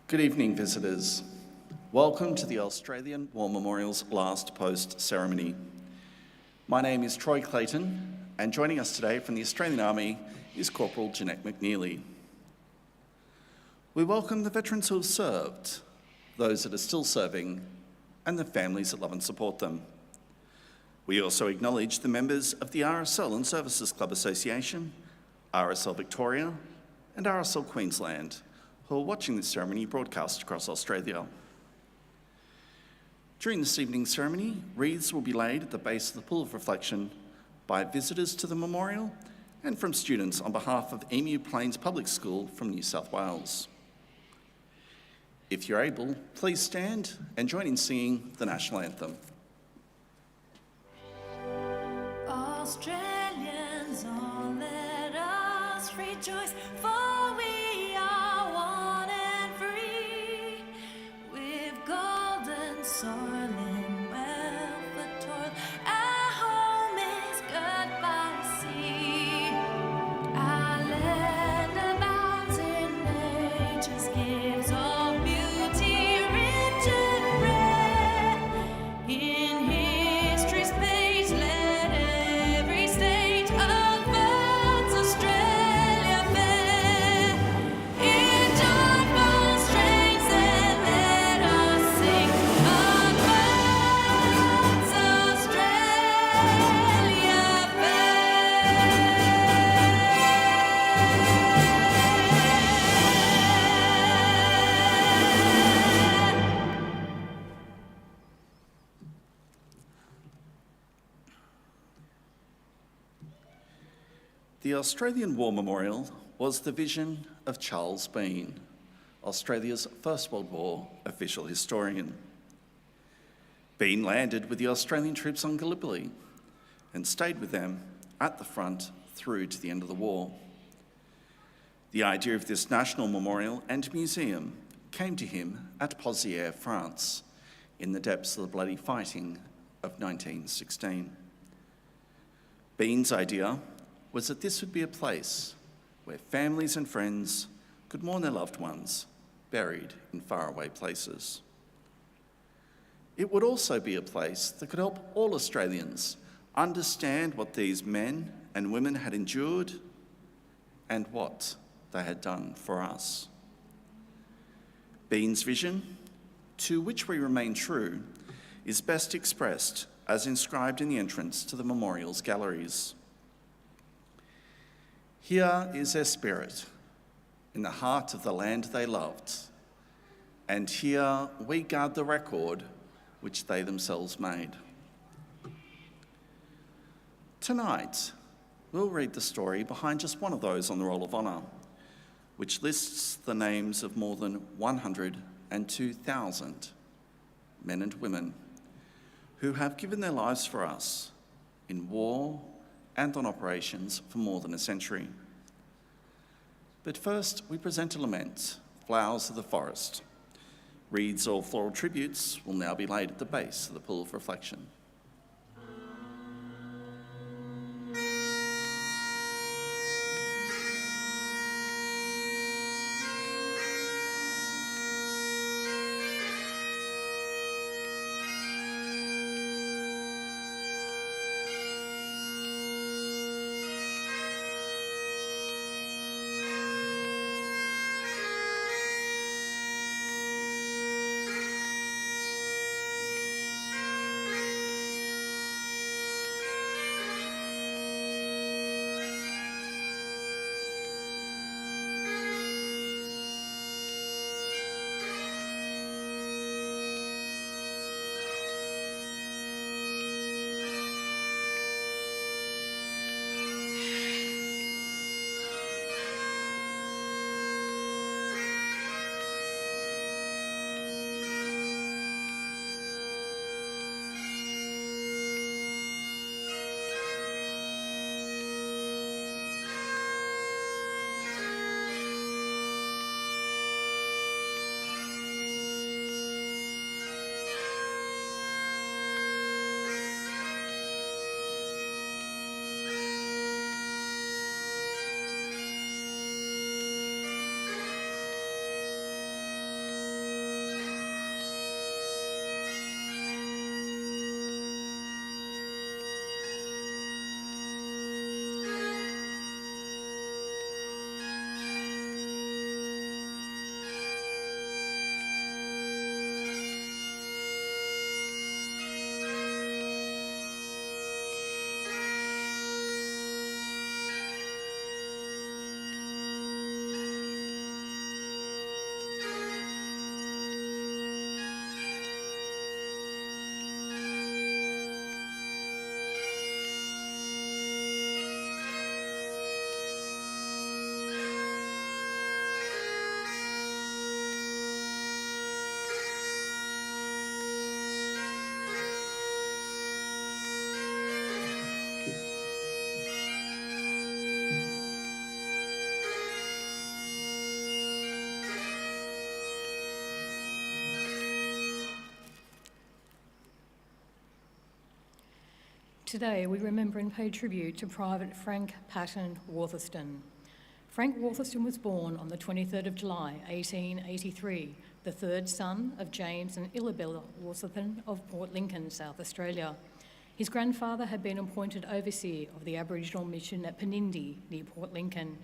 Good evening, visitors. Welcome to the Australian War Memorial's last post ceremony. My name is Troy Clayton, and joining us today from the Australian Army is Corporal Jeanette McNeely. We welcome the veterans who have served, those that are still serving, and the families that love and support them. We also acknowledge the members of the RSL Services Clubs Association, RSL Victoria, and RSL Queensland, who are watching this ceremony broadcast across Australia. During this evening's ceremony, wreaths will be laid at the base of the Pool of Reflection by visitors to the memorial and from students on behalf of Emu Plains Public School from New South Wales. If you're able, please stand and join in singing the National Anthem. Australians, all let us rejoice, for we are one and free. With golden soil and wealth of toil, our home is good by sea. Our land abounds in nature's gifts of beauty, rich and rare. In history's page, let every stage of birds Australia bear. In joyful strains, then let us sing of birds Australia fair. The Australian War Memorial was the vision of Charles Bean, Australia's First World War official historian. Bean landed with the Australian troops on Gallipoli and stayed with them at the front through to the end of the war. The idea of this national memorial and museum came to him at Pozières, France, in the depths of the bloody fighting of 1916. Bean's idea was that this would be a place where families and friends could mourn their loved ones buried in faraway places. It would also be a place that could help all Australians understand what these men and women had endured and what they had done for us. Bean's vision, to which we remain true, is best expressed as inscribed in the entrance to the memorial's galleries. Here is their spirit, in the heart of the land they loved, and here we guard the record which they themselves made. Tonight, we'll read the story behind just one of those on the Roll of Honour, which lists the names of more than 102,000 men and women who have given their lives for us in war and on operations for more than a century. But first, we present a lament, Flowers of the Forest. Wreaths or floral tributes will now be laid at the base of the Pool of Reflection. Today we remember and pay tribute to Private Frank Patten Watherston. Frank Watherston was born on the 23rd of July 1883, the third son of James and Illabella Watherston of Port Lincoln, South Australia. His grandfather had been appointed overseer of the Aboriginal mission at Penindi near Port Lincoln,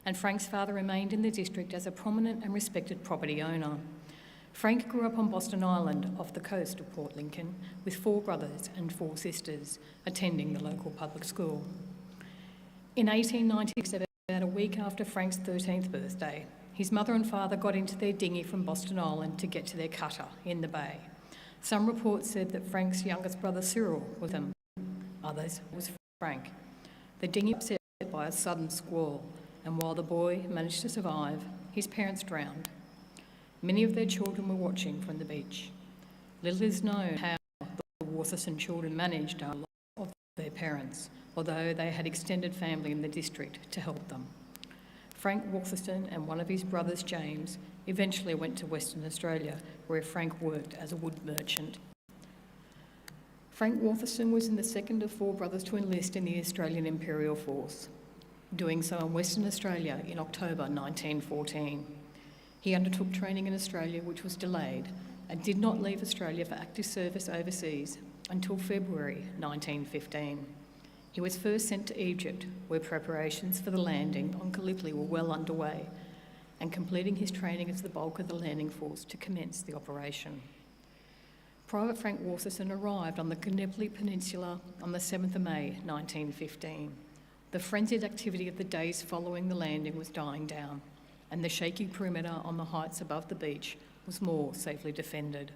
and Frank's father remained in the district as a prominent and respected property owner. Frank grew up on Boston Island off the coast of Port Lincoln with 4 brothers and 4 sisters, attending the local public school. In 1897, about a week after Frank's 13th birthday, his mother and father got into their dinghy from Boston Island to get to their cutter in the bay. Some reports said that Frank's youngest brother Cyril was with them, others was Frank. The dinghy was upset by a sudden squall, and while the boy managed to survive, his parents drowned. Many of their children were watching from the beach. Little is known how the Watherston children managed our loss of their parents, although they had extended family in the district to help them. Frank Watherston and one of his brothers, James, eventually went to Western Australia, where Frank worked as a wood merchant. Frank Watherston was in the second of 4 brothers to enlist in the Australian Imperial Force, doing so in Western Australia in October 1914. He undertook training in Australia, which was delayed, and did not leave Australia for active service overseas until February 1915. He was first sent to Egypt, where preparations for the landing on Gallipoli were well underway, and completing his training as the bulk of the landing force to commence the operation. Private Frank Watherston arrived on the Gallipoli Peninsula on the 7th of May 1915. The frenzied activity of the days following the landing was dying down, and the shaky perimeter on the heights above the beach was more safely defended.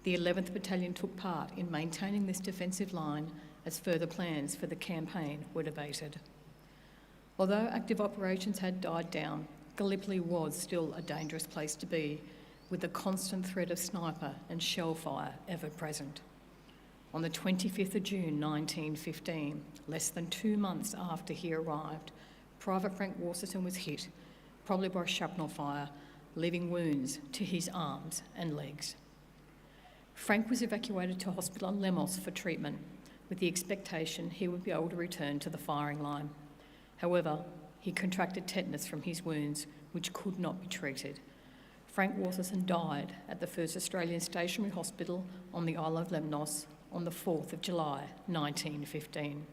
The 11th Battalion took part in maintaining this defensive line as further plans for the campaign were debated. Although active operations had died down, Gallipoli was still a dangerous place to be, with the constant threat of sniper and shell fire ever present. On the 25th of June 1915, less than 2 months after he arrived, Private Frank Watherston was hit, probably by shrapnel fire, leaving wounds to his arms and legs. Frank was evacuated to hospital in Lemos for treatment, with the expectation he would be able to return to the firing line. However, he contracted tetanus from his wounds, which could not be treated. Frank Watherston died at the 1st Australian Stationary Hospital on the Isle of Lemnos on the 4th of July 1915.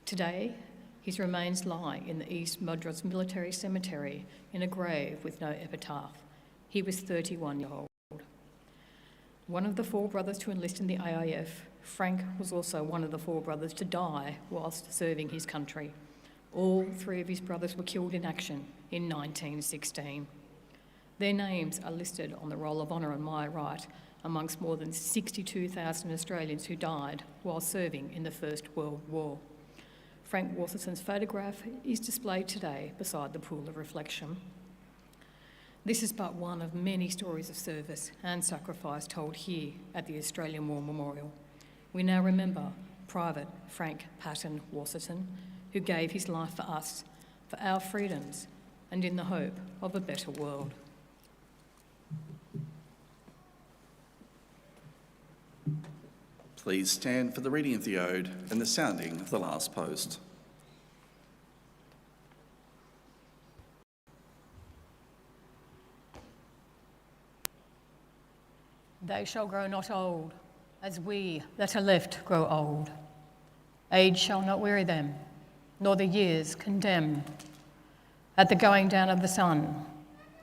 Today, his remains lie in the East Madras Military Cemetery in a grave with no epitaph. He was 31 years old. One of the 4 brothers to enlist in the AIF, Frank was also one of the 4 brothers to die whilst serving his country. All 3 of his brothers were killed in action in 1916. Their names are listed on the Roll of Honour on my right, amongst more than 62,000 Australians who died while serving in the First World War. Frank Watherston's photograph is displayed today beside the pool of reflection. This is but one of many stories of service and sacrifice told here at the Australian War Memorial. We now remember Private Frank Patten Watherston, who gave his life for us, for our freedoms, and in the hope of a better world. Please stand for the reading of the Ode and the sounding of the last post. They shall grow not old, as we that are left grow old. Age shall not weary them, nor the years condemn. At the going down of the sun,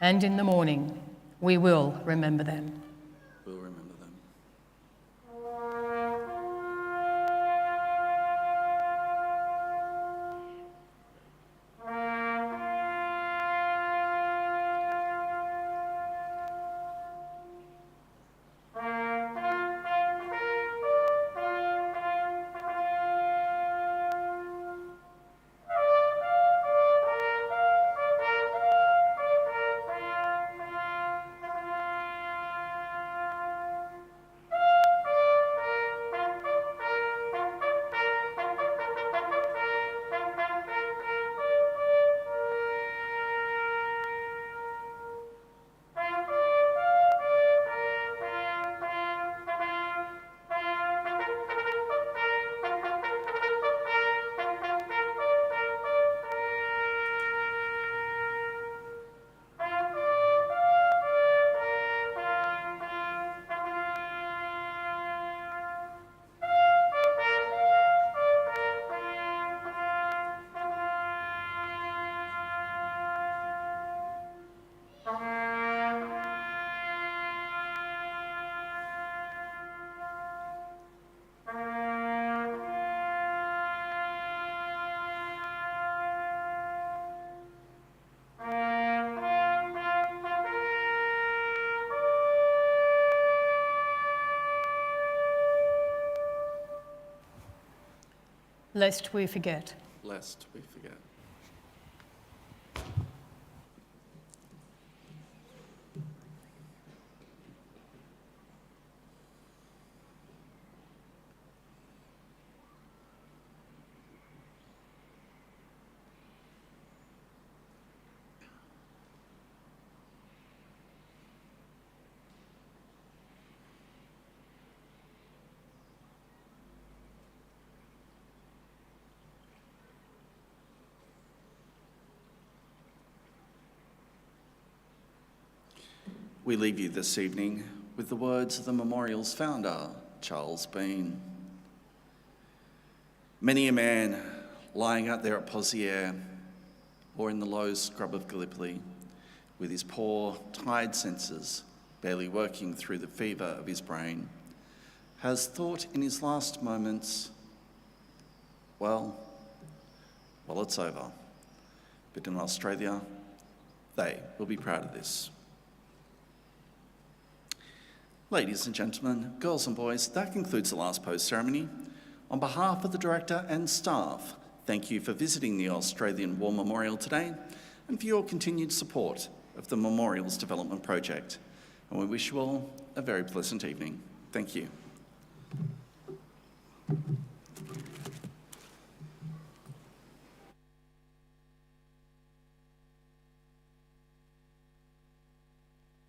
and in the morning, we will remember them. We'll remember them. lest we forget. Lest we forget. We leave you this evening with the words of the memorial's founder, Charles Bean. Many a man lying out there at Pozières or in the low scrub of Gallipoli, with his poor, tired senses barely working through the fever of his brain, has thought in his last moments, well, it's over. But in Australia, they will be proud of this. Ladies and gentlemen, girls and boys, that concludes the last post ceremony. On behalf of the Director and staff, thank you for visiting the Australian War Memorial today and for your continued support of the Memorials Development Project. And we wish you all a very pleasant evening. Thank you.